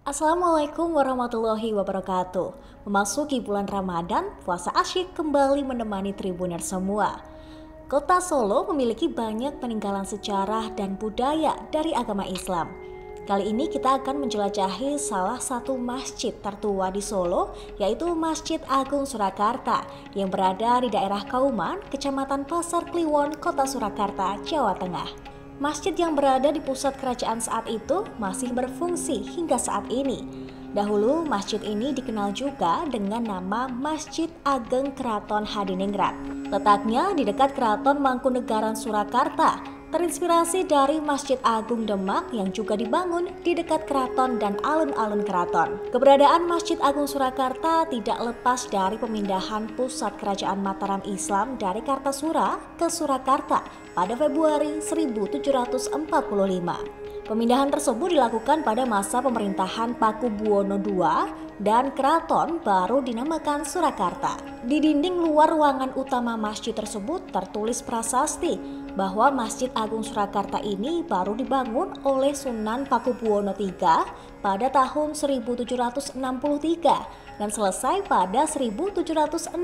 Assalamualaikum warahmatullahi wabarakatuh. Memasuki bulan Ramadan, puasa asyik kembali menemani Tribuner semua. Kota Solo memiliki banyak peninggalan sejarah dan budaya dari agama Islam. Kali ini kita akan menjelajahi salah satu masjid tertua di Solo, yaitu Masjid Agung Surakarta yang berada di daerah Kauman, Kecamatan Pasar Kliwon, Kota Surakarta, Jawa Tengah. Masjid yang berada di pusat kerajaan saat itu masih berfungsi hingga saat ini. Dahulu masjid ini dikenal juga dengan nama Masjid Ageng Keraton Hadiningrat. Letaknya di dekat Keraton Mangkunegaran Surakarta, terinspirasi dari Masjid Agung Demak yang juga dibangun di dekat keraton dan alun-alun keraton. Keberadaan Masjid Agung Surakarta tidak lepas dari pemindahan pusat kerajaan Mataram Islam dari Kartasura ke Surakarta pada Februari 1745. Pemindahan tersebut dilakukan pada masa pemerintahan Pakubuwono II dan keraton baru dinamakan Surakarta. Di dinding luar ruangan utama masjid tersebut tertulis prasasti bahwa Masjid Agung Surakarta ini baru dibangun oleh Sunan Pakubuwono III pada tahun 1763 dan selesai pada 1768.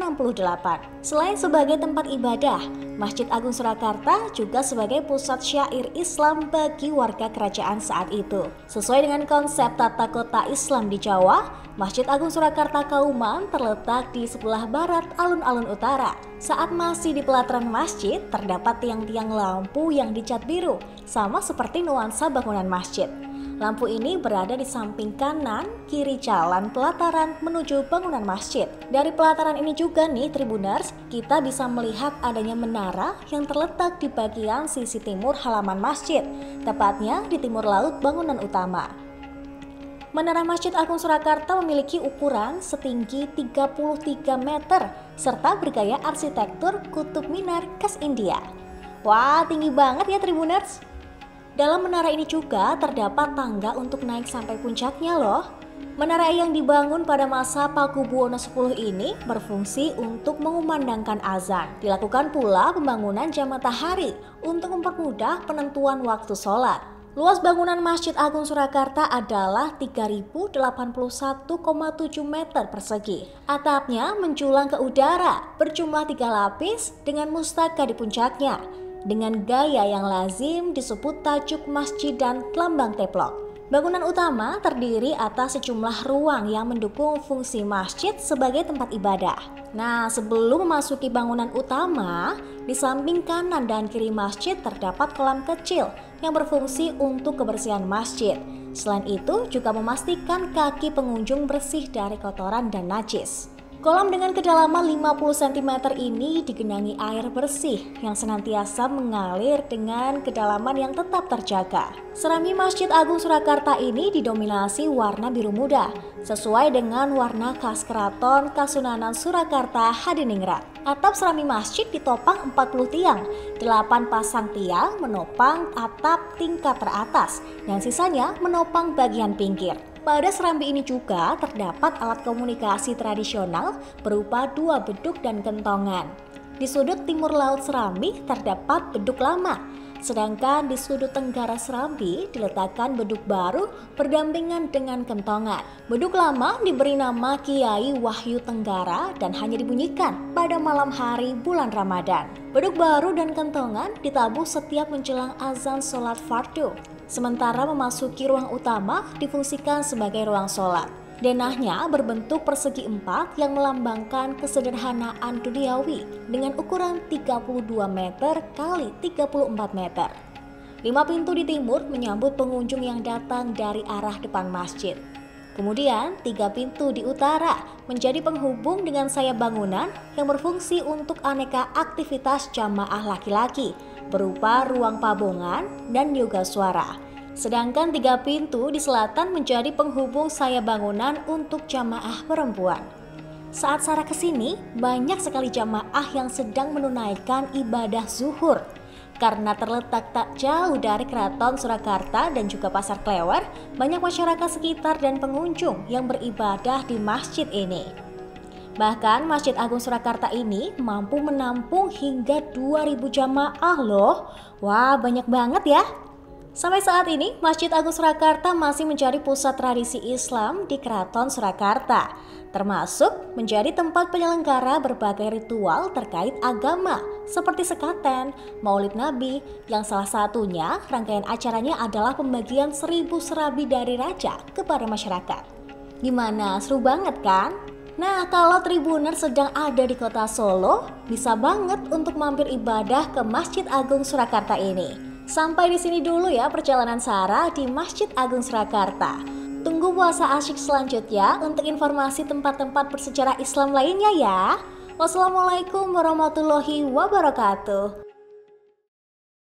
Selain sebagai tempat ibadah, Masjid Agung Surakarta juga sebagai pusat syair Islam bagi warga kerajaan saat itu. Sesuai dengan konsep tata kota Islam di Jawa, Masjid Agung Surakarta Kauman terletak di sebelah barat alun-alun utara. Saat masih di pelataran masjid, terdapat tiang-tiang lampu yang dicat biru, sama seperti nuansa bangunan masjid. Lampu ini berada di samping kanan, kiri jalan pelataran menuju bangunan masjid. Dari pelataran ini juga nih Tribuners, kita bisa melihat adanya menara yang terletak di bagian sisi timur halaman masjid, tepatnya di timur laut bangunan utama. Menara Masjid Agung Surakarta memiliki ukuran setinggi 33 meter serta bergaya arsitektur kutub minar khas India. Wah, tinggi banget ya Tribuners. Dalam menara ini juga terdapat tangga untuk naik sampai puncaknya loh. Menara yang dibangun pada masa Pakubuwono X ini berfungsi untuk mengumandangkan azan. Dilakukan pula pembangunan jam matahari untuk mempermudah penentuan waktu sholat. Luas bangunan Masjid Agung Surakarta adalah 3081,7 meter persegi. Atapnya menjulang ke udara, berjumlah 3 lapis dengan mustaka di puncaknya. Dengan gaya yang lazim disebut tajuk masjid dan lambang teplok. Bangunan utama terdiri atas sejumlah ruang yang mendukung fungsi masjid sebagai tempat ibadah. Nah, sebelum memasuki bangunan utama, di samping kanan dan kiri masjid terdapat kolam kecil yang berfungsi untuk kebersihan masjid. Selain itu juga memastikan kaki pengunjung bersih dari kotoran dan najis. Kolam dengan kedalaman 50 cm ini digenangi air bersih yang senantiasa mengalir dengan kedalaman yang tetap terjaga. Serambi Masjid Agung Surakarta ini didominasi warna biru muda, sesuai dengan warna khas Keraton Kasunanan Surakarta Hadiningrat. Atap serambi masjid ditopang 40 tiang, 8 pasang tiang menopang atap tingkat teratas, dan sisanya menopang bagian pinggir. Pada serambi ini juga terdapat alat komunikasi tradisional berupa 2 beduk dan kentongan. Di sudut timur laut serambi terdapat beduk lama, sedangkan di sudut tenggara serambi diletakkan beduk baru berdampingan dengan kentongan. Beduk lama diberi nama Kiai Wahyu Tenggara dan hanya dibunyikan pada malam hari bulan Ramadan. Beduk baru dan kentongan ditabuh setiap menjelang azan sholat fardu. Sementara memasuki ruang utama difungsikan sebagai ruang sholat. Denahnya berbentuk persegi 4 yang melambangkan kesederhanaan duniawi dengan ukuran 32 meter kali 34 meter. 5 pintu di timur menyambut pengunjung yang datang dari arah depan masjid. Kemudian 3 pintu di utara menjadi penghubung dengan sayap bangunan yang berfungsi untuk aneka aktivitas jamaah laki-laki berupa ruang pabongan dan yoga suara. Sedangkan 3 pintu di selatan menjadi penghubung sayap bangunan untuk jamaah perempuan. Saat Sarah kesini, banyak sekali jamaah yang sedang menunaikan ibadah zuhur. Karena terletak tak jauh dari Keraton Surakarta dan juga Pasar Klewer, banyak masyarakat sekitar dan pengunjung yang beribadah di masjid ini. Bahkan Masjid Agung Surakarta ini mampu menampung hingga 2000 jamaah loh. Wah, banyak banget ya. Sampai saat ini, Masjid Agung Surakarta masih menjadi pusat tradisi Islam di Keraton Surakarta, termasuk menjadi tempat penyelenggara berbagai ritual terkait agama, seperti sekaten, Maulid Nabi, yang salah satunya rangkaian acaranya adalah pembagian 1000 serabi dari raja kepada masyarakat. Gimana, seru banget kan? Nah, kalau Tribuner sedang ada di kota Solo, bisa banget untuk mampir ibadah ke Masjid Agung Surakarta ini. Sampai di sini dulu ya perjalanan Sarah di Masjid Agung Surakarta. Tunggu puasa asyik selanjutnya untuk informasi tempat-tempat bersejarah Islam lainnya ya. Wassalamualaikum warahmatullahi wabarakatuh.